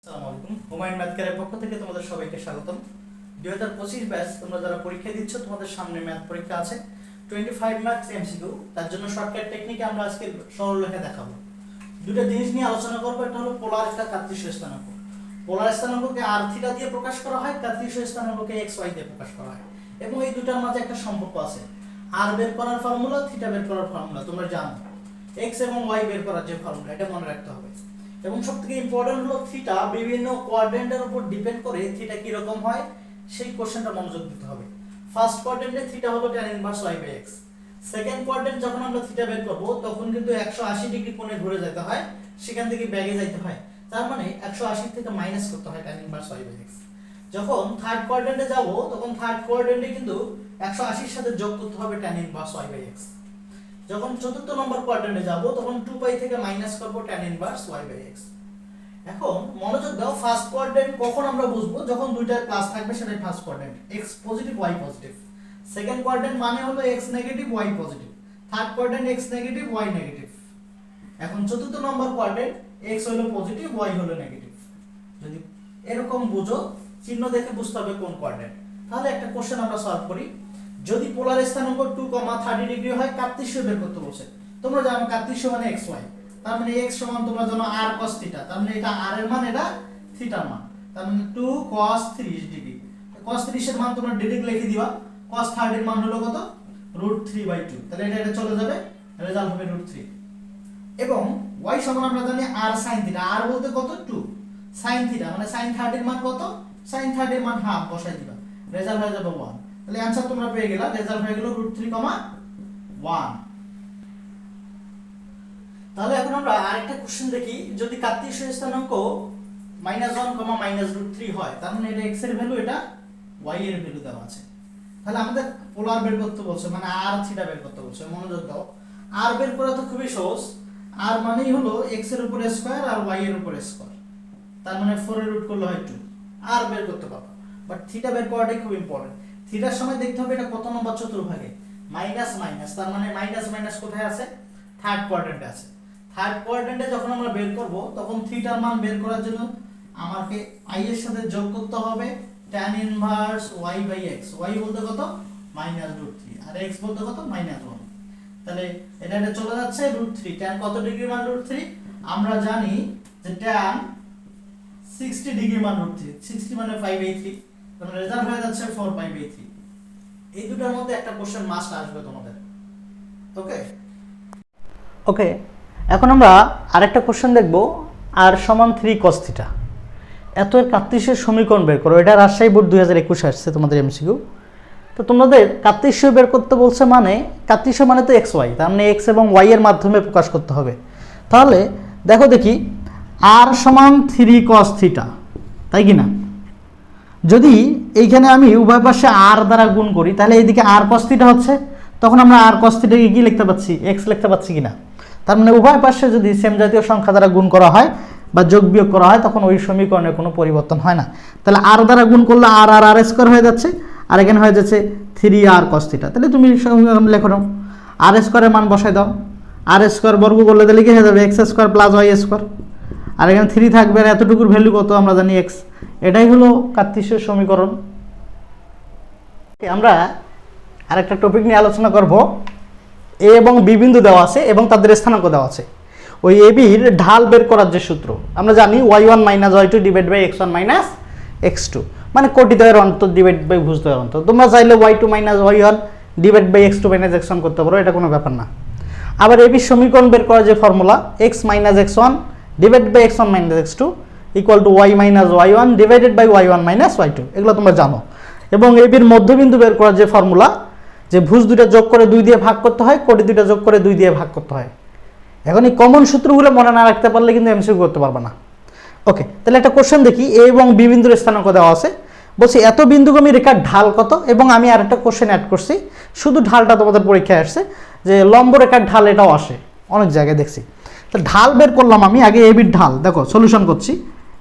আসসালামু আলাইকুম। হুমায়ুন ম্যাথ কেয়ারের পক্ষ থেকে তোমাদের সবাইকে স্বাগতম। 2025 ব্যাচ তোমরা যারা পরীক্ষা দিচ্ছ তোমাদের সামনে ম্যাথ পরীক্ষা আছে 25 মার্কস এমসিকিউ। তার জন্য শর্টকাট টেকনিকে আমরা আজকে সরলরেখা দেখাবো। দুটো জিনিস নিয়ে আলোচনা করব, একটা হলো পোলার, একটা কার্তেশীয় স্থানাঙ্ক। পোলার স্থানাঙ্ককে আর থিটা দিয়ে প্রকাশ করা হয়, কার্তেশীয় স্থানাঙ্ককে এক্স ওয়াই দিয়ে প্রকাশ করা হয়, এবং এই দুটার মাঝে একটা সম্পর্ক আছে। আর বের করার ফর্মুলা, থিটা বের করার ফর্মুলা তোমরা জানো। এক্স এবং ওয়াই বের করার যে ফর্মুলা, এটা মনে রাখতে হবে। এবং সবথেকে ইম্পর্টেন্ট হলো থিটা বিভিন্ন কোয়াড্রেন্টের উপর ডিপেন্ড করে থিটা কি রকম হয় সেই কোশ্চেনটা মনোযোগ দিতে হবে। ফার্স্ট কোয়াড্রেন্টে থিটা হলো tan inverse y by x। Second quadrant যখন আমরা থিটা বের করব তখন কিন্তু 180 ডিগ্রি কোণে ঘুরে যেতে হয়, সেখান থেকে ব্যাগে যেতে হয়, তার মানে 180 থেকে মাইনাস করতে হয় tan inverse y by x। যখন থার্ড কোয়াড্রেন্টে যাব তখন থার্ড কোয়াড্রেন্টে কিন্তু 180 এর সাথে যোগ করতে হবে tan inverse y by x। যখন চতুর্থ নম্বর কোয়াড্রেন্টে যাব তখন 2π থেকে মাইনাস করব tan inverse y by x। এখন মনোযোগ দাও, ফার্স্ট কোয়াড্রেন্ট কখন আমরা বুঝবো, যখন দুইটার প্লাস থাকবে সেটাই first quadrant, x positive y positive. Second quadrant মানে হলো x negative y positive. Third quadrant x negative y negative. এখন চতুর্থ নম্বর কোয়াড্রেন্ট x হলো পজিটিভ y হলো নেগেটিভ। যদি এরকম বুঝো, চিহ্ন দেখে বুঝতে হবে কোন কোয়াড্রেন্ট। তাহলে একটা কোশ্চেন আমরা সলভ করি। যদি পোলার স্থানাঙ্ক 2, 30 ডিগ্রি হয়, কার্তেশীয় বের করতে বলছে। তোমরা জানো কার্তেশীয় মানে xy, তার মানে x সমান তোমরা জানো r cos θ, তার মানে এটা r এর মান, এটা থিটার মান, তার মানে 2 cos 30 ডিগ্রি। cos 30 এর মান তোমরা ডাইরেক্ট লিখে দিবা। cos 30 এর মান হলো কত? √3/2। তাহলে এটা চলে যাবে, রেজাল্ট হবে √3। এবং y সমান আমরা জানি r sin θ, r বলতে কত? 2 sin θ, মানে sin 30 এর মান কত? sin 30 এর মান হাফ বসাই দিবা, রেজাল্ট হয়ে যাবে 1। তাহলে आंसर তোমরা পেয়ে গেলা, রেজাল্ট হয়ে গেল √3,1। তাহলে এখন আমরা আরেকটা কোশ্চেন দেখি। যদি কার্তেশীয় স্থানাঙ্ক -1, -√3 হয়, তার মানে এটা x এর ভ্যালু, এটা y এর ভ্যালু দেওয়া আছে। তাহলে আমাদের পোলার বের করতে বলছে, মানে r থিটা বের করতে বলছে। মনোযোগ দাও, r বের করা তো খুবই সহজ। r মানেই হলো x এর উপর স্কয়ার আর y এর উপর স্কয়ার, তার মানে 4 এর রুট করলে হয় 2। r বের করতে পারবো, বাট থিটা বের করাটাই খুব ইম্পর্টেন্ট। থিটার সময় দেখতে হবে এটা কত নম্বর চতুর্ভাগে, মাইনাস মাইনাস, তার মানে মাইনাস মাইনাস কোথায় আছে? থার্ড কোয়াড্রেন্টে আছে। থার্ড কোয়াড্রেন্টে যখন আমরা বের করব তখন থিটার মান বের করার জন্য আমাকে i এর সাথে যোগ করতে হবে tan inverse y by x। y বলতে কত? -√3, আর x বলতে কত? -1। তাহলে এটা চলে যাচ্ছে √3। tan কত ডিগ্রি মান √3? আমরা জানি যে tan 60 ডিগ্রি মান √3, 60 মানে 5/3, তাহলে রেজাল্ট হয়ে যাচ্ছে 4π/3। এই দুটোর মধ্যে একটা কোশ্চেন মাস্ট আসবে তোমাদের। ওকে, এখন আমরা আরেকটা কোশ্চেন দেখব। r সমান 3 cos θ। এত এর কার্তেশীয় সমীকরণ বের করো। এটা রাজশাহী বোর্ড 2021 আসছে তোমাদের এমসিকিউ। তো তোমাদের কার্তেশীয় বের করতে বলছে, মানে কার্তেশীয় মানে তো xy, তার মানে x এবং y এর মাধ্যমে প্রকাশ করতে হবে। তাহলে দেখো দেখি, r সমান 3 cos θ, তাই কি না? যদি এইখানে আমি উভয় পাশে r দ্বারা গুণ করি, তাহলে এইদিকে r cos θ হচ্ছে, তখন আমরা r cos θ কে কি লিখতে পাচ্ছি? x লিখতে পাচ্ছি কিনা? তার মানে উভয় পাশে যদি সেম জাতীয় সংখ্যা দ্বারা গুণ করা হয় বা যোগ বিয়োগ করা হয়, তখন ওই সমীকরণের কোনো পরিবর্তন হয় না। তাহলে r দ্বারা গুণ করলে r আর r স্কয়ার হয়ে যাচ্ছে, আর এখানে হয়ে যাচ্ছে 3r cos θ। তাহলে তুমি লেখো নাও, r স্কয়ারের মান বসাই দাও। r স্কয়ার বর্গ করলে তাহলে কি হয়ে যাবে? x square plus y square, আর এখানে 3 থাকবে, আর এতটুকুর ভ্যালু কত? আমরা জানি x। এটাই হলো কার্তেশীয় সমীকরণ। আমরা আরেকটা টপিক নিয়ে আলোচনা করব। এ এবং বি বিন্দু দেওয়া আছে এবং তাদের স্থানাঙ্ক দেওয়া আছে। ওই এ বির ঢাল বের করার যে সূত্র আমরা জানি, y1 - y2 divide by x1 - x2, মানে কোটিদ্বয়ের অন্তর ডিভাইড বাই ভুজদ্বয়ের অন্তর। তোমরা চাইলে y2 - y1 divide by x2 - x1 করতে পারো, এটা কোনো ব্যাপার না। আবার এ বির সমীকরণ বের করার যে formula, x - x1 divide by x1 - x2 equal to y - y1 divided by y1 - y2, এগুলো তোমরা জানো। এবং এ বির মধ্যবিন্দু বের করার যে ফর্মুলা, যে ভুজ দুইটা যোগ করে 2 দিয়ে ভাগ করতে হয়, কোটি দুইটা যোগ করে 2 দিয়ে ভাগ করতে হয়। এখন এই কমন সূত্রগুলো মনে না রাখতে পারলে কিন্তু এমসিকিউ করতে পারবে না। ওকে, তাহলে একটা কোশ্চেন দেখি। এ এবং বি বিন্দুর স্থানাঙ্ক দেওয়া আছে, বলছি এত বিন্দুগামী রেখার ঢাল কত। এবং আমি আরেকটা কোশ্চেন অ্যাড করছি, শুধু ঢালটা তোমাদের পরীক্ষায় আসছে, যে লম্ব রেখার ঢাল এটাও আসে, অনেক জায়গায় দেখছি। তো ঢাল বের করলাম আমি আগে। এ বির ঢাল দেখো, সলিউশন করছি।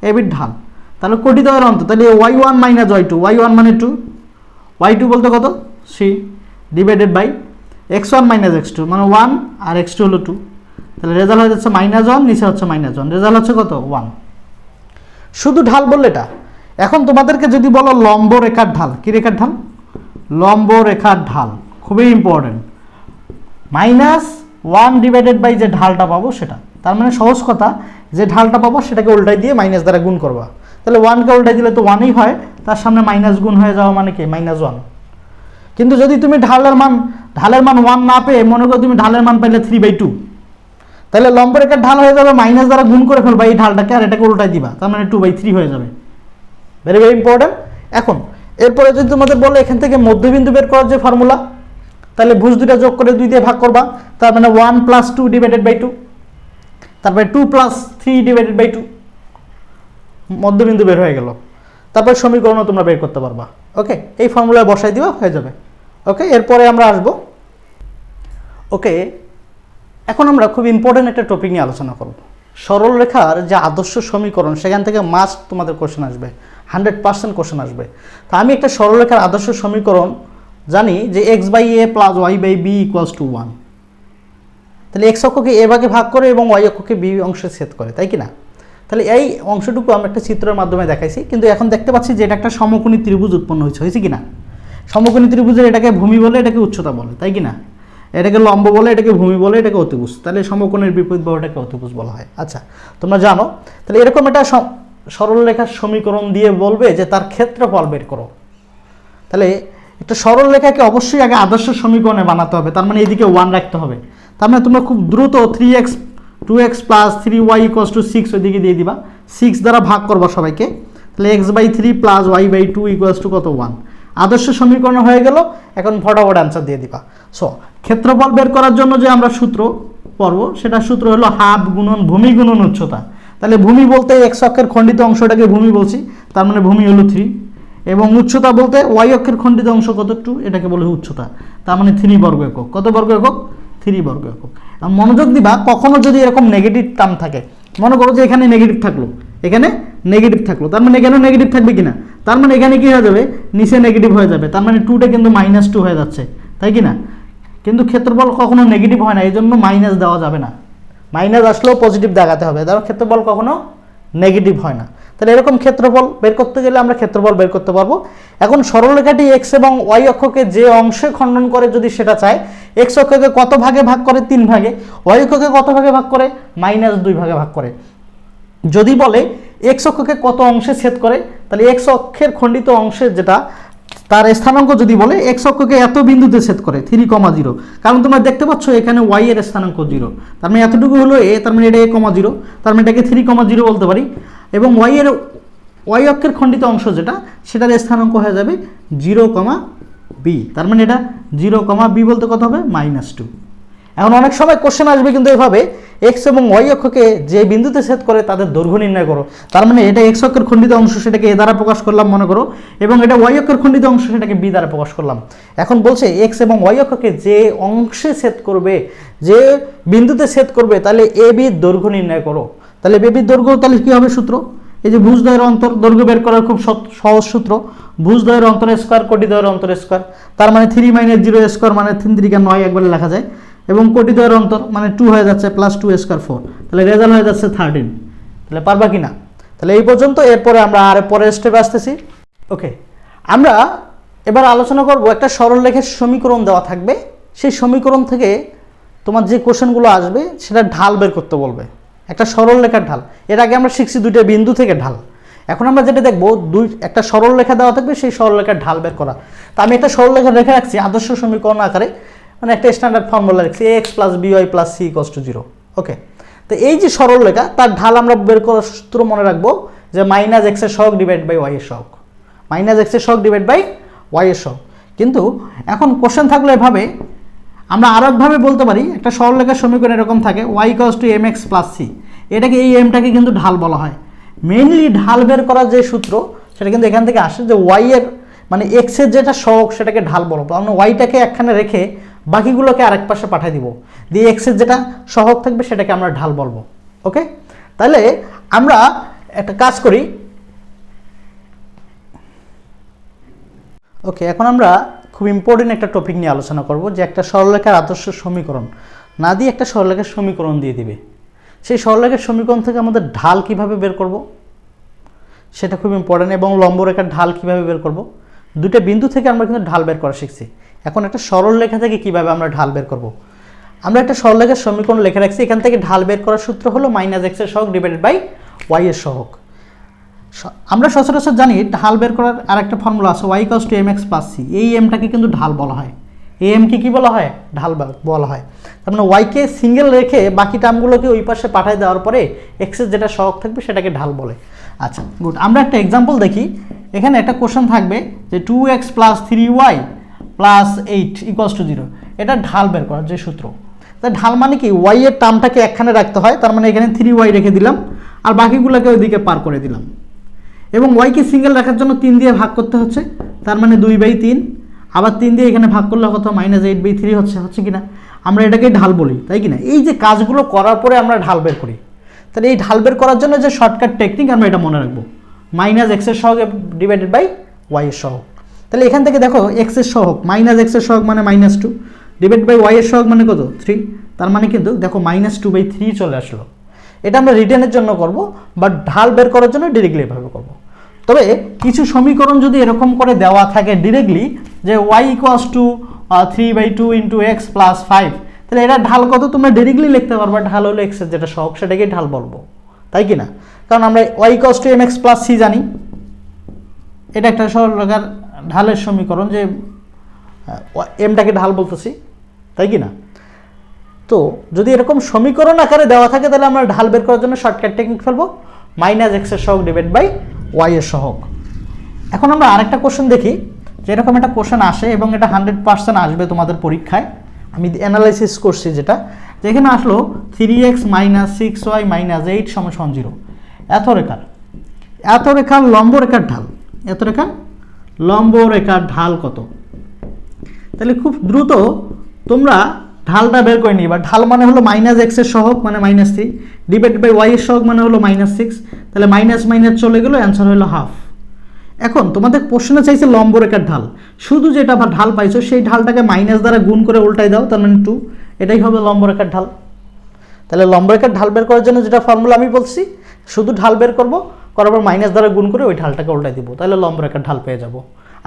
এ বির ঢাল, তাহলে কোটিদ্বয়ের অন্তর, তাহলে y1 - y2, y1 মানে 2, y2 বলতে কত? 3 ডিভাইডেড বাই x1 - x2 মানে 1, আর x2 হলো 2। তাহলে রেজাল্ট হয়ে যাচ্ছে -1, নিচে হচ্ছে -1, রেজাল্ট হচ্ছে কত? 1। শুধু ঢাল বললে এটা। এখন তোমাদেরকে যদি বলো লম্ব রেখার ঢাল, কি রেখার ঢাল? লম্ব রেখার ঢাল, খুবই ইম্পর্টেন্ট। -1 ডিভাইডেড বাই যে ঢালটা পাবো সেটা, তার মানে সহজ কথা, যে ঢালটা পাবো সেটাকে উল্টাই দিয়ে মাইনাস দ্বারা গুণ করবা। তাহলে 1কে উল্টাই দিলে তো 1ই হয়, তার সামনে মাইনাস গুণ হয়ে যাওয়া মানে কি -1। কিন্তু যদি তুমি ঢালের মান 1 না পেয়ে মনে করো তুমি ঢালের মান পাইলে 3/2, তাহলে লম্ব রেখার ঢাল হয়ে যাবে মাইনাস দ্বারা গুণ করে ফেলবা এই ঢালটাকে, আর এটাকে উল্টাই দিবা, তার মানে 2/3 হয়ে যাবে। Very very important. এখন এরপরে যদি তোমাদের বলো এখান থেকে মধ্যবিন্দু বের করার যে ফর্মুলা, তাহলে ভুজ দুটা যোগ করে 2 দিয়ে ভাগ করবা, তার মানে 1 + 2 ডিভাইডেড বাই 2, তারপরে 2 + 3 ডিভাইডেড বাই 2, মধ্যবিন্দু বের হয়ে গেল। তারপর সমীকরণও তোমরা বের করতে পারবা। ওকে, এই ফর্মুলায় বসাই দিবা, হয়ে যাবে। ওকে, এরপরে আমরা আসবো। ওকে, এখন আমরা খুব ইম্পর্টেন্ট একটা টপিক নিয়ে আলোচনা করব। সরল রেখার যে আদর্শ সমীকরণ, সেখান থেকে মাস্ট তোমাদের কোশ্চেন আসবে, 100% কোশ্চেন আসবে। তা আমি একটা সরল রেখার আদর্শ সমীকরণ জানি যে x/a + y/b = 1। তাহলে x অক্ষকে a ভাগে ভাগ করে এবং y অক্ষকে b অংশে ছেদ করে, তাই কি না? তাহলে এই অংশটুকু আমি একটা চিত্রের মাধ্যমে দেখাইছি, কিন্তু এখন দেখতে পাচ্ছি যে এটা একটা সমকোণী ত্রিভুজ উৎপন্ন হয়েছে কি না? সমকোণী ত্রিভুজের এটাকে ভূমি বলে, এটাকে উচ্চতা বলে, তাই কি না? এটাকে লম্ব বলে, এটাকে ভূমি বলে, এটাকে অতিভুজ। তাহলে সমকোণের বিপরীত বাহুটাকে অতিভুজ বলা হয়। আচ্ছা, তোমরা জানো। তাহলে এরকম একটা সরল রেখার সমীকরণ দিয়ে বলবে যে তার ক্ষেত্রফল বের করো। তাহলে একটা সরল রেখাকে অবশ্যই আগে আদর্শ সমীকরণে বানাতে হবে, তার মানে এদিকে 1 রাখতে হবে। তার মানে তোমরা খুব দ্রুত 3x 2x + 3y = 6 ওইদিকে দিয়ে দিবা, 6 দ্বারা ভাগ করবা সবাইকে। তাহলে x/3 + y/2 = কত? 1। আদর্শ সমীকরণ হয়ে গেল। এখন ফটাফট অ্যান্সার দিয়ে দিবা। সো ক্ষেত্রফল বের করার জন্য যে আমরা সূত্র পড়ব, সেটা সূত্র হলো হাফ গুণন ভূমি গুণন উচ্চতা। তাহলে ভূমি বলতে x অক্ষের খণ্ডিত অংশটাকে ভূমি বলছি, তার মানে ভূমি হলো 3, এবং উচ্চতা বলতে y অক্ষের খণ্ডিত অংশ কত? 2, এটাকে বলে উচ্চতা, তার মানে 3 বর্গ একক। কত বর্গ একক? 3 বর্গ একক। মনোযোগ দিবা, কখনো যদি এরকম নেগেটিভ টার্ম থাকে, মনে করো যে এখানে নেগেটিভ থাকলো, এখানে নেগেটিভ থাকলো, তার মানে এখানেও নেগেটিভ থাকবে কিনা? তার মানে এখানে কি হয়ে যাবে? নিচে নেগেটিভ হয়ে যাবে, তার মানে 2টা কিন্তু -2 হয়ে যাচ্ছে, তাই কি না? কিন্তু ক্ষেত্রফল কখনো নেগেটিভ হয় না, এই জন্য মাইনাস দেওয়া যাবে না। মাইনাস আসলেও পজিটিভ দেখাতে হবে, ধরো ক্ষেত্রফল কখনো নেগেটিভ হয় না। তাহলে এরকম ক্ষেত্রফল বের করতে গেলে আমরা ক্ষেত্রফল বের করতে পারবো। এখন সরলরেখাটি x এবং y অক্ষকে যে অংশে খণ্ডন করে যদি সেটা চায়, x অক্ষকে কত ভাগে ভাগ করে? 3 ভাগে। y অক্ষকে কত ভাগে ভাগ করে? -2 ভাগে ভাগ করে। যদি বলে x অক্ষকে কত অংশে ছেদ করে, তাহলে x অক্ষের খণ্ডিত অংশের যেটা তার স্থানাঙ্ক যদি বলে x অক্ষকে এত বিন্দুতে ছেদ করে 3,0, কারণ তোমরা দেখতে পাচ্ছ এখানে y এর স্থানাঙ্ক 0, তার মানে এতটুকু হলো a, তার মানে এটা a,0, তার মানে এটাকে 3,0 বলতে পারি। এবং y অক্ষের খণ্ডিত অংশ যেটা, সেটার স্থানাঙ্ক হয়ে যাবে 0,b, তার মানে এটা 0,b বলতে কত হবে? -2। এখন অনেক সময় কোশ্চেন আসবে কিন্তু এভাবে, x এবং y অক্ষকে যে বিন্দুতে ছেদ করে তাদের দৈর্ঘ্য নির্ণয় করো। তার মানে এটা x অক্ষের খণ্ডিত অংশ, সেটাকে a দ্বারা প্রকাশ করলাম মনে করো, এবং এটা y অক্ষের খণ্ডিত অংশ, সেটাকে b দ্বারা প্রকাশ করলাম। এখন বলছে x এবং y অক্ষকে যে অংশে ছেদ করবে, যে বিন্দুতে ছেদ করবে, তাহলে ab এর দৈর্ঘ্য নির্ণয় করো। তাহলে ab এর দৈর্ঘ্য তাহলে কি হবে সূত্র? এই যে ভুজদ্বয়ের অন্তর, দৈর্ঘ্য বের করার খুব সহজ সূত্র, ভুজদ্বয়ের অন্তর স্কয়ার কোটিদ্বয়ের অন্তর স্কয়ার, তার মানে 3 - 0 স্কয়ার মানে 3 × 9 একবারে লেখা যায়, এবং কোটিদ্বয়ের অন্তর মানে 2 হয়ে যাচ্ছে, +2 স্কয়ার 4, তাহলে রেজাল্ট হয়ে যাচ্ছে 13। তাহলে পারবা কি না? তাহলে এই পর্যন্ত। এরপরে আমরা আর পরের স্টেপে আসতেছি। ওকে, আমরা এবার আলোচনা করব একটা সরল রেখার সমীকরণ দেওয়া থাকবে, সেই সমীকরণ থেকে তোমার যে কোশ্চেনগুলো আসবে সেটা ঢাল বের করতে বলবে, একটা সরল রেখার ঢাল। এর আগে আমরা শিখছি 2টা বিন্দু থেকে ঢাল। এখন আমরা যেটা দেখবো, একটা সরল রেখা দেওয়া থাকবে, সেই সরল রেখার ঢাল বের করা। তা আমি একটা সরল রেখা রেখে রাখছি আদর্শ সমীকরণ আকারে, মানে একটা স্ট্যান্ডার্ড ফর্মুলা রাখছি, ax + by + c = 0। ওকে, তো এই যে সরল রেখা, তার ঢাল আমরা বের করার সূত্র মনে রাখবো যে -x এর সহগ ডিভাইড বাই y এর সহগ, -x এর সহগ ডিভাইড বাই y এর সহগ। কিন্তু এখন কোশ্চেন থাকলে এভাবে আমরা আরো একভাবে বলতে পারি, একটা সরল রেখার সমীকরণ এরকম থাকে, y = mx + c, এটাকে এই এমটাকে কিন্তু ঢাল বলা হয়। মেইনলি ঢাল বের করার যে সূত্র, সেটা কিন্তু এখান থেকে আসে, যে y এর মানে x এর যেটা সহগ সেটাকে ঢাল বলবো। আমরা y-টাকে একখানে রেখে বাকিগুলোকে আরেক পাশে পাঠিয়ে দিব, দিয়ে x এর যেটা সহগ থাকবে সেটাকে আমরা ঢাল বলবো। ওকে, তাহলে আমরা একটা কাজ করি। ওকে, এখন আমরা খুব ইম্পর্টেন্ট একটা টপিক নিয়ে আলোচনা করব, যে একটা সরলরেখার আদর্শ সমীকরণ না দিয়ে একটা সরলরেখার সমীকরণ দিয়ে দিবে। সেই সরলরেখার সমীকরণ থেকে আমাদের ঢাল কিভাবে বের করব, সেটা খুব ইম্পর্টেন্ট। এবং লম্বরেখার ঢাল কীভাবে বের করব, দুটো বিন্দু থেকে আমরা কিন্তু ঢাল বের করা শিখছি। এখন একটা সরল রেখা থেকে কীভাবে আমরা ঢাল বের করব, আমরা একটা সরলরেখার সমীকরণ লিখে রাখছি। এখান থেকে ঢাল বের করার সূত্র হলো -x এর সহগ ডিভাইডেড বাই y এর সহগ। আমরা সচরাচর জানি ঢাল বের করার আরেকটা ফর্মুলা আছে, y = mx + c। এই এমটাকে কিন্তু ঢাল বলা হয়, এই এমকে কী বলা হয়, ঢাল বলা হয়। তার মানে ওয়াইকে সিঙ্গেল রেখে বাকি টার্মগুলোকে ওই পাশে পাঠিয়ে দেওয়ার পরে এক্সের যেটা সহগ থাকবে সেটাকে ঢাল বলে। আচ্ছা গুড, আমরা একটা এক্সাম্পল দেখি। এখানে একটা কোশ্চেন থাকবে যে 2x + 3y + 8 = 0। এটা ঢাল বের করার যে সূত্র। তা ঢাল মানে কি, ওয়াই এর টার্মটাকে একখানে রাখতে হয়, তার মানে এখানে 3y রেখে দিলাম আর বাকিগুলোকে ওইদিকে পার করে দিলাম। এবং ওয়াইকে সিঙ্গেল রাখার জন্য 3 দিয়ে ভাগ করতে হচ্ছে, তার মানে 2/3। আবার 3 দিয়ে এখানে ভাগ করলে কত, -8/3 হচ্ছে কিনা। আমরা এটাকে ঢাল বলি, তাই কিনা। এই যে কাজগুলো করার পরে আমরা ঢাল বের করি, তাহলে এই ঢাল বের করার জন্য যে শর্টকাট টেকনিক আমরা এটা মনে রাখবো, -x এর সহগ ডিভাইডেড বাই y এর সহগ। তাহলে এখান থেকে দেখো x এর সহগ, -x এর সহগ মানে -2 ডিভাইড বাই y এর সহগ মানে কত 3। তার মানে কিন্তু দেখো -2/3 চলে আসলো। এটা আমরা রিটার্নের জন্য করব, বাট ঢাল বের করার জন্য ডিরেক্টলি এভাবে করব। তবে কিছু সমীকরণ যদি এরকম করে দেওয়া থাকে ডিরেক্টলি যে y = 3/2 × x + 5, তাহলে এটা ঢাল কত তোমরা ডিরেক্টলি লিখতে পারবা, ঢাল হলো x এর যেটা সহগ সেটাকে ঢাল বলবো, তাই কি না। কারণ আমরা y = mx + c জানি, এটা একটা সরলরেখার ঢালের সমীকরণ, যে এমটাকে ঢাল বলতেছি, তাই কি না। তো যদি এরকম সমীকরণ আকারে দেওয়া থাকে তাহলে আমরা ঢাল বের করার জন্য শর্টকাট টেকনিক ফেলবো, -x এর সহগ ডিভাইড বাই y এর সহগ। এখন আমরা আরেকটা কোশ্চেন দেখি, যে এরকম একটা কোশ্চেন আসে এবং এটা 100% আসবে তোমাদের পরীক্ষায়। আমি অ্যানালাইসিস করছি যেটা, যেখানে আসলো 3x - 6y - 8 = 0। এত রেখার লম্ব রেখার ঢাল, এত রেখার লম্ব রেখার ঢাল কত। তাহলে খুব দ্রুত তোমরা ঢালটা বের করে নিবা। ঢাল মানে হলো -x এর সহগ মানে -3 ডিভাইড বাই y এর সহগ মানে হলো -6। তাহলে মাইনাস চলে গেল, অ্যান্সার হলো হাফ। এখন তোমাদের প্রশ্নে চাইছে লম্ব রেখার ঢাল, শুধু যেটা আবার ঢাল পাইছো সেই ঢালটাকে মাইনাস দ্বারা গুণ করে উল্টাই দাও, তার মানে 2। এটাই হবে লম্ব রেখার ঢাল। তাহলে লম্ব রেখার ঢাল বের করার জন্য যেটা ফর্মুলা আমি বলছি, শুধু ঢাল বের করবো, করার পর মাইনাস দ্বারা গুণ করে ওই ঢালটাকে উল্টাই দিব, তাহলে লম্ব রেখার ঢাল পেয়ে যাব।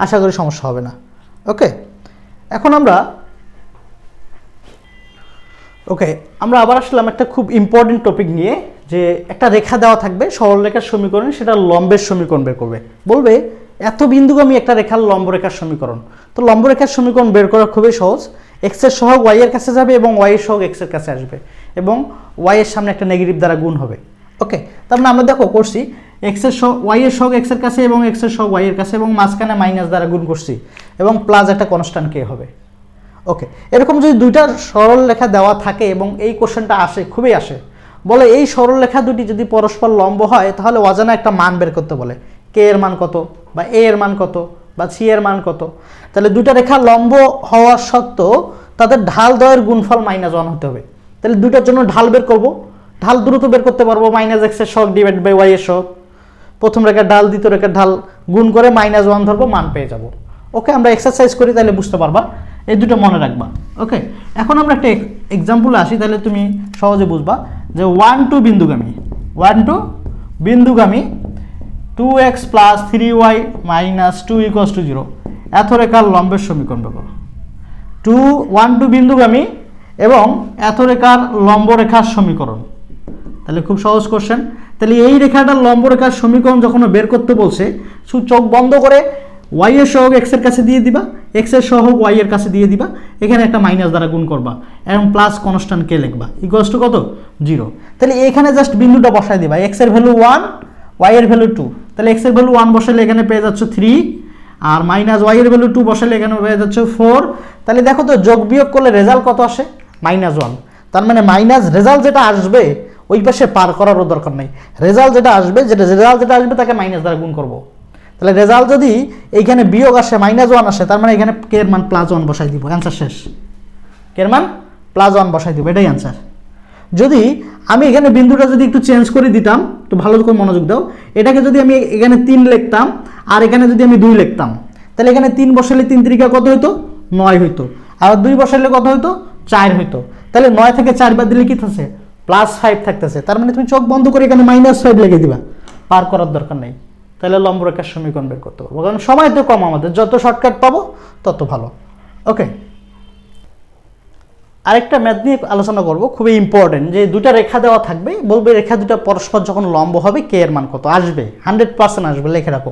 আশা করি সমস্যা হবে না। ওকে, এখন আমরা আবার আসলাম একটা খুব ইম্পর্টেন্ট টপিক নিয়ে, যে একটা রেখা দেওয়া থাকবে সরল রেখার সমীকরণ, সেটা লম্বের সমীকরণ বের করবে। বলবে এত বিন্দুগামী একটা রেখার লম্ব রেখার সমীকরণ। তো লম্ব রেখার সমীকরণ বের করা খুবই সহজ। x এর সহগ y এর কাছে যাবে এবং y এর সহগ x এর কাছে আসবে এবং y এর সামনে একটা নেগেটিভ দ্বারা গুণ হবে। ওকে, তার মানে আমরা দেখো করছি y এর সহগ x এর কাছে এবং x এর সহগ y এর কাছে, এবং মাঝখানে মাইনাস দ্বারা গুণ করছি এবং প্লাস একটা কনস্ট্যান্ট k হবে। ওকে, এরকম যদি দুইটা সরল রেখা দেওয়া থাকে এবং এই কোশ্চেনটা আসে, খুবই আসে, বলে এই সরল রেখা দুটি যদি পরস্পর লম্ব হয় তাহলে অজানা একটা মান বের করতে বলে, কে এর মান কত বা এ এর মান কত বা সি এর মান কত। তাহলে দুইটা রেখা লম্ব হওয়া সত্ত্বেও তাদের ঢাল দ্বয়ের গুণফল -1 হতে হবে। তাহলে দুইটার জন্য ঢাল বের করব, ঢাল দ্রুত বের করতে পারবো, -x এর সহগ ডিভাইড বাই y এর সহগ। প্রথম রেখার ঢাল দ্বিতীয় রেখার ঢাল গুণ করে -1 ধরবো, মান পেয়ে যাব। ওকে, আমরা এক্সারসাইজ করি তাহলে বুঝতে পারবা, এই দুটো মনে রাখবা। ওকে, এখন আমরা একটা এক্সাম্পলে আসি, তাহলে তুমি সহজে বুঝবা যে 1 2 বিন্দুগামী 2x + 3y - 2 = 0 এত রেখার লম্বের সমীকরণ বের করো। 1 2 বিন্দুগামী এবং এত রেখার লম্ব রেখার সমীকরণ। তাহলে খুব সহজ কোশ্চেন। তাহলে এই রেখাটার লম্ব রেখার সমীকরণ যখন বের করতে বলছে, শুধু চোখ বন্ধ করে y এর সহগ x এর কাছে দিয়ে দিবা, x এর সহগ y এর কাছে দিয়ে দিবা, এখানে একটা মাইনাস দ্বারা গুণ করবা এবং প্লাস কনস্ট্যান্ট কে লিখবা, ইকুয়ালস টু কত 0। তাহলে এখানে জাস্ট বিন্দুটা বসায় দিবা, x এর ভ্যালু 1, y এর ভ্যালু 2। তাহলে x এর ভ্যালু 1 বসালে এখানে পেয়ে যাচ্ছ 3, আর মাইনাস y এর ভ্যালু 2 বসালে এখানে পেয়ে যাচ্ছ 4। তাহলে দেখো তো যোগ বিয়োগ করলে রেজাল্ট কত আসে, -1। তার মানে মাইনাস রেজাল্ট যেটা আসবে ওই পাশে পার করারও দরকার নেই, রেজাল্ট যেটা আসবে তাকে মাইনাস দ্বারা গুণ করবো। তাহলে রেজাল্ট যদি এইখানে বিয়োগ আসে -1 আসে, তার মানে এখানে কে এর মান +1 বসাই দিব, অ্যান্সার শেষ। কে এর মান +1 বসাই দিব, এটাই অ্যান্সার। যদি আমি এখানে বিন্দুটা যদি একটু চেঞ্জ করে দিতাম, একটু ভালো করে মনোযোগ দাও, এটাকে যদি আমি এখানে 3 লিখতাম আর এখানে যদি আমি 2 লিখতাম, তাহলে এখানে 3 বসালে 3 × কত হইতো 9 হইতো, আর 2 বসালে কত হইতো 4 হইতো। তাহলে 9 থেকে 4 বাদ দিলে কি থাকছে, +5 থাকতেছে। তার মানে তুমি চোখ বন্ধ করে এখানে -5 লিখে দিবা, পার করার দরকার নেই। তাহলে লম্ব রেখার সমীকরণ বের করতে পারবো, কারণ সময় তো কম, আমাদের যত শর্টকাট পাবো তত ভালো। ওকে, আরেকটা ম্যাথ নিয়ে আলোচনা করব, খুবই ইম্পর্টেন্ট, যে দুটা রেখা দেওয়া থাকবে, বলবে রেখা দুটা পরস্পর যখন লম্ব হবে কে এর মান কত আসবে, 100% আসবে, লিখে রাখো।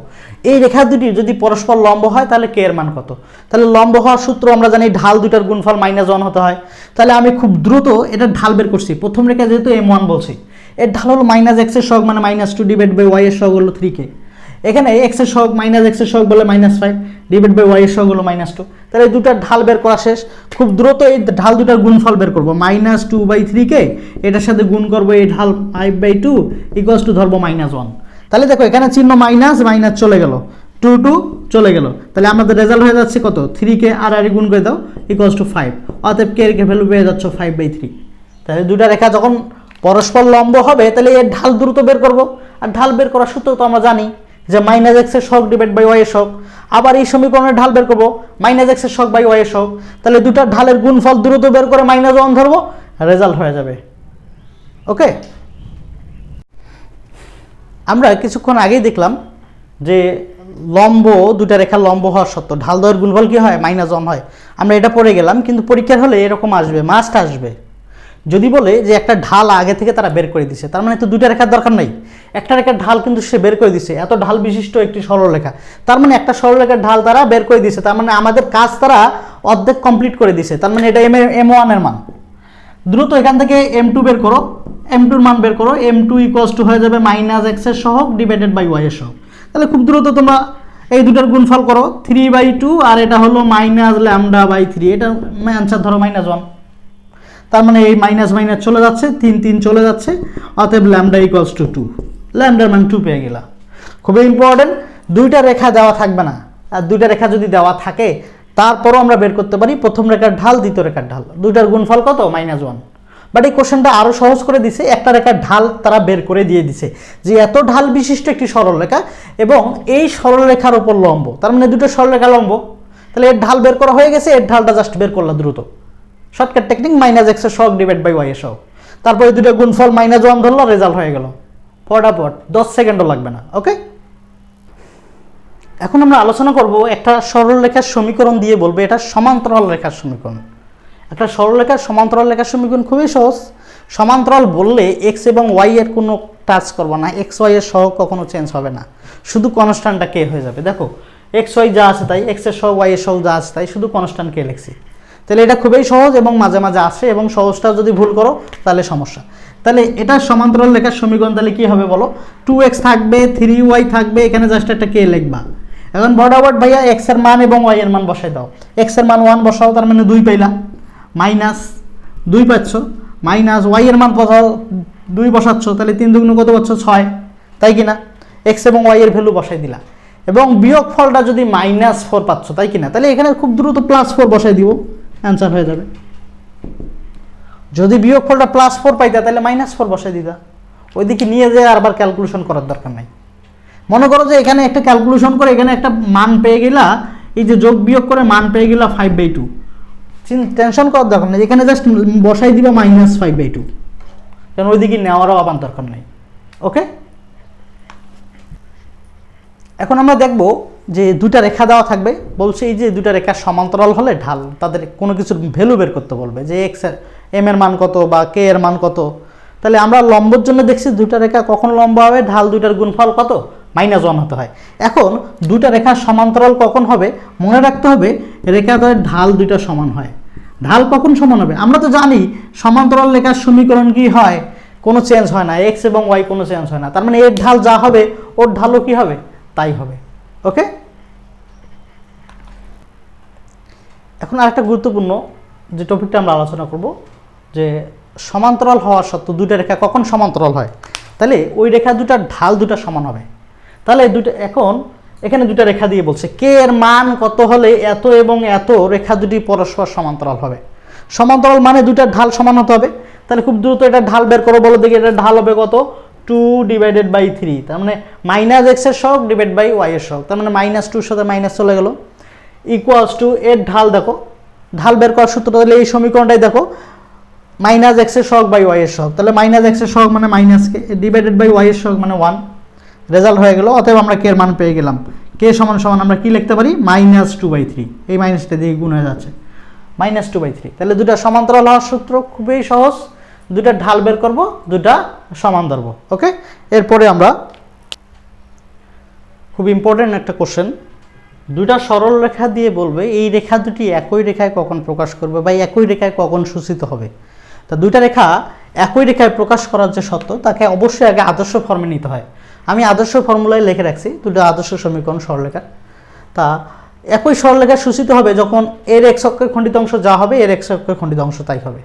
এই রেখা দুটি যদি পরস্পর লম্ব হয় তাহলে কে এর মান কত। তাহলে লম্ব হওয়ার সূত্র আমরা জানি, ঢাল দুটার গুণফল -1 হতে হয়। তাহলে আমি খুব দ্রুত এটা ঢাল বের করছি। প্রথম রেখা যেহেতু m1 বলছি, এর ঢাল হলো -x এর সহগ মানে -2 ডিভাইড বাই y এর সহগ হলো 3k। এখানে x এর সহগ -x এর সহগ বলে -5 ডিভাইড বাই y এর সহগ হলো -2। তাহলে এই দুটার ঢাল বের করা শেষ। খুব দ্রুত এই ঢাল দুটার গুণফল বের করব, -2/3k এটার সাথে গুণ করব এই ঢাল 5/2 ইকুয়ালস টু ধরবো -1। তাহলে দেখো এখানে চিহ্ন মাইনাস মাইনাস চলে গেল, 2 চলে গেল, তাহলে আমাদের রেজাল্ট হয়ে যাচ্ছে কত, 3k আর গুণ করে দাও ইকুয়ালস টু 5। অতএব k এর ভ্যালু পেয়ে যাচ্ছ 5/3। তাহলে দুটা রেখা যখন পরস্পর লম্ব হবে তাহলে এর ঢাল দ্রুত বের করব। আর ঢাল বের করার সূত্র তো আমরা জানি যে -x এর সহগ ডিভাইড বাই y এর সহগ। আবার এই সমীকরণের ঢাল বের করব, -x এর সহগ বাই y এর সহগ। তাহলে দুটা ঢালের গুণফল দ্রুত বের করে -1 ধরবো, রেজাল্ট হয়ে যাবে। ওকে, আমরা কিছুক্ষণ আগেই দেখলাম যে লম্ব, দুটা রেখা লম্ব হওয়ার সত্ত্বেও ঢাল দ্বয়ের গুণফল কি হয়, -1 হয়। আমরা এটা পড়ে গেলাম, কিন্তু পরীক্ষার হলে এরকম আসবে, মাস্ট আসবে। যদি বলে যে একটা ঢাল আগে থেকে তারা বের করে দিছে, তার মানে তো দুইটা রেখার দরকার নেই, একটা রেখার ঢাল কিন্তু সে বের করে দিছে, এত ঢাল বিশিষ্ট একটি সরলরেখা, তার মানে একটা সরলরেখার ঢাল তারা বের করে দিছে, তার মানে আমাদের কাজ তারা অর্ধেক কমপ্লিট করে দিছে, তার মানে এটা m1 এর মান। দ্রুত এখান থেকে m2 বের করো, m2 এর মান বের করো, m2 ইকুয়ালস টু হয়ে যাবে -x এর সহগ ডিভাইডেড বাই y এর সহগ। তাহলে খুব দ্রুত তোমরা এই দুটার গুণফল করো, 3/2 আর এটা হলো -λ/3, এটা অ্যান্সার ধরো -1। তার মানে এই মাইনাস মাইনাস চলে যাচ্ছে, 3 চলে যাচ্ছে, অতএব ল্যামডা ইকুয়ালস টু 2, ল্যামডার মান 2 পেয়ে গেলা। খুবই ইম্পর্টেন্ট, দুইটা রেখা দেওয়া থাকবে না, আর দুইটা রেখা যদি দেওয়া থাকে তারপরও আমরা বের করতে পারি প্রথম রেখার ঢাল দ্বিতীয় রেখার ঢাল, দুইটার গুণফল কত, -1। বাট এই কোশ্চেনটা আরও সহজ করে দিছে, একটা রেখার ঢাল তারা বের করে দিয়ে দিছে যে এত ঢাল বিশিষ্ট একটি সরলরেখা এবং এই সরলরেখার ওপর লম্ব, তার মানে দুটো সরলরেখা লম্ব, তাহলে এর ঢাল বের করা হয়ে গেছে, এর ঢালটা জাস্ট বের করলা দ্রুত, শর্টকাট টেকনিক, -x এর সহগ ডিভাইড বাই y এর সহগ। তারপরে দুটো গুণফল -1 ধরলো, রেজাল্ট হয়ে গেল ফটাফট, 10 সেকেন্ডও লাগবে না। ওকে, এখন আমরা আলোচনা করব একটা সরলরেখার সমীকরণ দিয়ে, বলবো এটা সমান্তরাল রেখার সমীকরণ। একটা সরলরেখার সমান্তরাল রেখার সমীকরণ খুবই সহজ। সমান্তরাল বললে x এবং y এর কোনো টাচ করবো না, x y এর সহগ কখনো চেঞ্জ হবে না, শুধু কনস্ট্যান্টটা k হয়ে যাবে। দেখো x y যা আছে তাই, x এর সহগ y এর সহগ যা আছে তাই, শুধু কনস্ট্যান্ট k লিখছি। তাহলে এটা খুবই সহজ এবং মাঝে মাঝে আসে, এবং সহজটা যদি ভুল করো তাহলে সমস্যা। তাহলে এটা সমান্তরাল রেখার সমীকরণ, তাহলে কি হবে বলো, 2x থাকবে, 3y থাকবে, এখানে জাস্ট একটা k লিখবা। এখন বরাবর ভাইয়া x এর মান এবং y এর মান বসাই দাও, x এর মান 1 বসাও, তার মানে 2 পাইলা, -2 পাচ্ছ, মাইনাস y এর মান 2 বসাচ্ছ, তাহলে 3 দুগুণ কত পাচ্ছ, 6, তাই কিনা, x এবং y এর ভ্যালু বসাই দিলা, এবং বিয়োগ ফলটা যদি -4 পাচ্ছ, তাই কিনা, তাহলে এখানে খুব দ্রুত +4 বসাই দিব, অ্যান্সার হয়ে যাবে। যদি বিয়োগ ফলটা +4 পাইতা তাহলে -4 বসাই দিতা, ওইদিকে নিয়ে যেয়ে আবার ক্যালকুলেশন করার দরকার নাই। মনে করো যে এখানে একটা ক্যালকুলেশন করে এখানে একটা মান পেয়ে গেলা, এই যে যোগ বিয়োগ করে মান পেয়ে গেলা 5/2, টেনশন করার দরকার নেই, এখানে জাস্ট বসাই দিবা -5/2, কারণ ওইদিকে নেওয়ারও আবার দরকার নেই। ওকে, এখন আমরা দেখব যে দুটা রেখা দেওয়া থাকবে, বলছে এই যে দুটা রেখা সমান্তরাল হলে ঢাল, তাদের কোনো কিছুর ভ্যালু বের করতে বলবে, যে এক্স এর এম এর মান কত বা কে এর মান কত। তাহলে আমরা লম্বর জন্য দেখছি দুটা রেখা কখন লম্ব হবে, ঢাল দুইটার গুণফল কত, -1 হতে হয়। এখন দুটা রেখা সমান্তরাল কখন হবে, মনে রাখতে হবে রেখাদ্বয়ের ঢাল দুইটা সমান হয়। ঢাল কখন সমান হবে, আমরা তো জানি সমান্তরাল রেখার সমীকরণ কি হয়, কোনো চেঞ্জ হয় না, এক্স এবং ওয়াই কোনো চেঞ্জ হয় না, তার মানে এর ঢাল যা হবে ওর ঢালও কি হবে তাই হবে। ওকে, এখন আরেকটা গুরুত্বপূর্ণ যে টপিকটা আমরা আলোচনা করব, যে সমান্তরাল হওয়ার সত্ত্বেও দুইটা রেখা কখন সমান্তরাল হয়, তাহলে ওই রেখা দুটার ঢাল দুটা সমান হবে। তাহলে দুটো, এখন এখানে দুটা রেখা দিয়ে বলছে কে এর মান কত হলে এত এবং এত রেখা দুটি পরস্পর সমান্তরাল হবে। সমান্তরাল মানে দুটার ঢাল সমান হতে হবে। তাহলে খুব দ্রুত এটা ঢাল বের করো, বলো দেখি এটা ঢাল হবে কত, 2/3, তার মানে -x এর সহগ ডিভাইড বাই y এর সহগ, তার মানে -2 সাথে মাইনাস চলে গেল, ইকুয়ালস টু এর ঢাল দেখো, ঢাল বের করার সূত্র, তাহলে এই সমীকরণটাই দেখো, -x এর সহগ বাই y এর সহগ, তাহলে -x এর সহগ মানে -k ডিভাইডেড বাই y এর সহগ মানে 1, রেজাল্ট হয়ে গেল। অতএব আমরা কে এর মান পেয়ে গেলাম। কে সমান সমান আমরা কি লিখতে পারি, -2/3। এই মাইনাসটা দিয়ে গুণ হয়ে যাচ্ছে, -2/3। তাহলে দুটা সমান্তরাল হওয়ার সূত্র খুবই সহজ, দুটা ঢাল বের করব, দুটা সমান ধরব। ওকে, এরপরে আমরা খুব ইম্পর্টেন্ট একটা কোশ্চেন, দুটা সরল রেখা দিয়ে বলবে এই রেখা দুটি একই রেখায় কখন প্রকাশ করবে বা একই রেখায় কখন সূচিত হবে। তা দুইটা রেখা একই রেখায় প্রকাশ করার যে সত্য, তাকে অবশ্যই আগে আদর্শ ফর্মে নিতে হয়। আমি আদর্শ ফর্মুলায় লিখে রাখছি দুটো আদর্শ সমীকরণ সরলরেখার। তা একই সরলরেখা সূচিত হবে যখন এর এক্স অক্ষের খণ্ডিত অংশ যা হবে এর এক্স অক্ষের খণ্ডিত অংশ তাই হবে,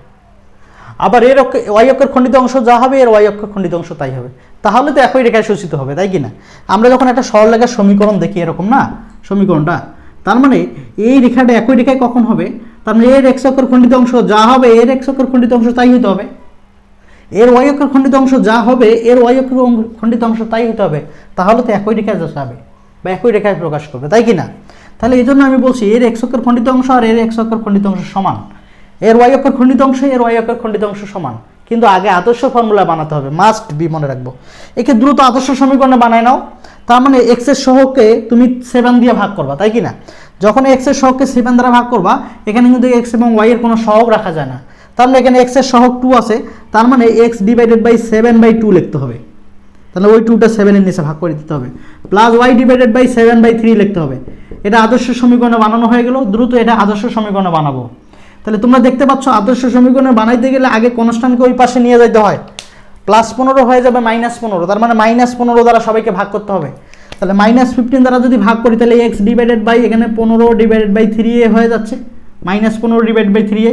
আবার এর ওয়াই অক্ষের খণ্ডিত অংশ যা হবে এর ওয়াই অক্ষের খণ্ডিত অংশ তাই হবে। তাহলে তো একই রেখায় সূচিত হবে, তাই কি না? আমরা যখন একটা সরলরেখার সমীকরণ দেখি এরকম না সমীকরণটা, তার মানে এই রেখাটা একই রেখায় কখন হবে, তার মানে এর এক্স অক্ষের খণ্ডিত অংশ যা হবে এর এক্স অক্ষের খণ্ডিত অংশ তাই হতে হবে, এর ওয়াই অক্ষের খণ্ডিত অংশ যা হবে এর ওয়াই অক্ষের খণ্ডিত অংশ তাই হতে হবে। তাহলে তো একই রেখায় যাবে বা একই রেখায় প্রকাশ করবে, তাই কি না? তাহলে এই জন্য আমি বলছি এর এক্স অক্ষের খণ্ডিত অংশ আর এর এক্স অক্ষের খণ্ডিত অংশ সমান, এর ওয়াই অক্ষের খণ্ডিত অংশ এর ওয়াই অক্ষের খণ্ডিত অংশ সমান। কিন্তু আগে আদর্শ ফর্মুলা বানাতে হবে, মাস্ট বি, মনে রাখবো। একে দ্রুত আদর্শ সমীকরণে বানায় নাও। তার মানে এক্স এর সহগকে তুমি 7 দিয়ে ভাগ করবা, তাই কি না? যখন এক্স এর সহগকে 7 দ্বারা ভাগ করবা, এখানে কিন্তু এক্স এবং ওয়াই এর কোনো সহগ রাখা যায় না। তার মানে এখানে এক্স এর সহগ 2 আছে, তার মানে এক্স ডিভাইডেড বাই 7/2 লিখতে হবে। তাহলে ওই 2টা 7 এর নিচে ভাগ করে দিতে হবে, প্লাস ওয়াই ডিভাইডেড বাই 7/3 লিখতে হবে। এটা আদর্শ সমীকরণে বানানো হয়ে গেল। দ্রুত এটা আদর্শ সমীকরণে বানাবো। তাহলে তোমরা দেখতে পাচ্ছ আদর্শ সমীকরণে বানাইতে গেলে আগে কনস্ট্যান্টকে ওই পাশে নিয়ে যেতে হয়, +15 হয়ে যাবে -15, তার মানে -15 দ্বারা সবাইকে ভাগ করতে হবে। তাহলে -15 দ্বারা যদি ভাগ করি তাহলে এক্স ডিভাইডেড বাই এখানে 15 ডিভাইডেড বাই 3a হয়ে যাচ্ছে, -15 divided by 3a।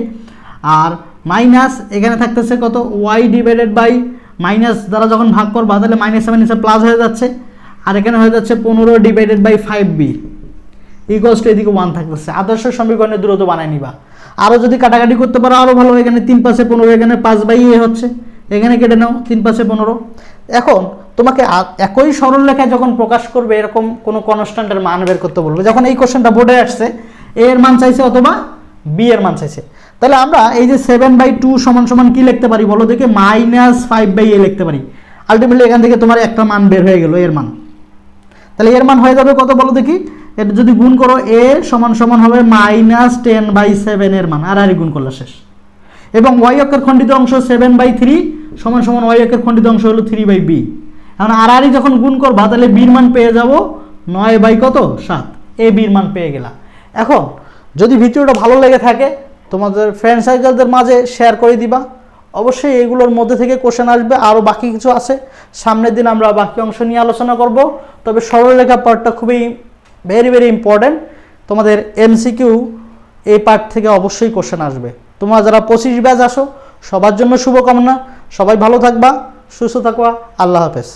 R minus এখানে থাকতেছে কত, ওয়াই ডিভাইডেড বাই মাইনাস দ্বারা যখন ভাগ করবা তাহলে -7 নিচে প্লাস হয়ে যাচ্ছে, আর এখানে হয়ে যাচ্ছে 15 divided by 5b equals to এদিকে 1 থাকতেছে। আদর্শ সমীকরণে দ্রুত বানায় নিবা। আরও যদি কাটাকাটি করতে পারো আরও ভালো। এখানে 3 × 5 = 15, এখানে 5/a হচ্ছে, এখানে কেটে নাও 3 × 5 = 15। এখন তোমাকে একই সরল রেখায় যখন প্রকাশ করবে এরকম কোনো কনস্ট্যান্টের মান বের করতে বলবে। যখন এই কোশ্চেনটা বোর্ডে আসছে a এর মান চাইছে অথবা b এর মান চাইছে, তাহলে আমরা এই যে 7/2 সমান কি লিখতে পারি বলো দেখে, -5/a লিখতে পারি। আলটিমেটলি এখান থেকে তোমার একটা মান বের হয়ে গেল, এর মান। তাহলে এর মান হয়ে যাবে কত বলো দেখি, এটা যদি গুণ করো a সমান হবে -10/7 এর মান, আর গুণ করলে শেষ। এবং ওয়াই অক্ষের খণ্ডিত অংশ 7/3 সমান ওয়াই অক্ষের খণ্ডিত অংশ হলো 3/b। এখন আর যখন গুণ করবা তাহলে বির মান পেয়ে যাব 9/7, এ বির মান পেয়ে গেলাম। এখন যদি ভিডিওটা ভালো লেগে থাকে তোমাদের ফ্রেন্ড সার্কেলদের মাঝে শেয়ার করে দিবা। অবশ্যই এগুলোর মধ্যে থেকে কোশ্চেন আসবে, আরও বাকি কিছু আছে, সামনের দিন আমরা বাকি অংশ নিয়ে আলোচনা করব। তবে সরলরেখা পার্টটা খুবই ভেরি ইম্পর্টেন্ট। তোমাদের এমসিকিউ এই পার্ট থেকে অবশ্যই কোশ্চেন আসবে। তোমরা যারা 25 ব্যাচ আসো সবার জন্য শুভকামনা। সবাই ভালো থাকবা, সুস্থ থাকবা। আল্লাহ হাফেজ।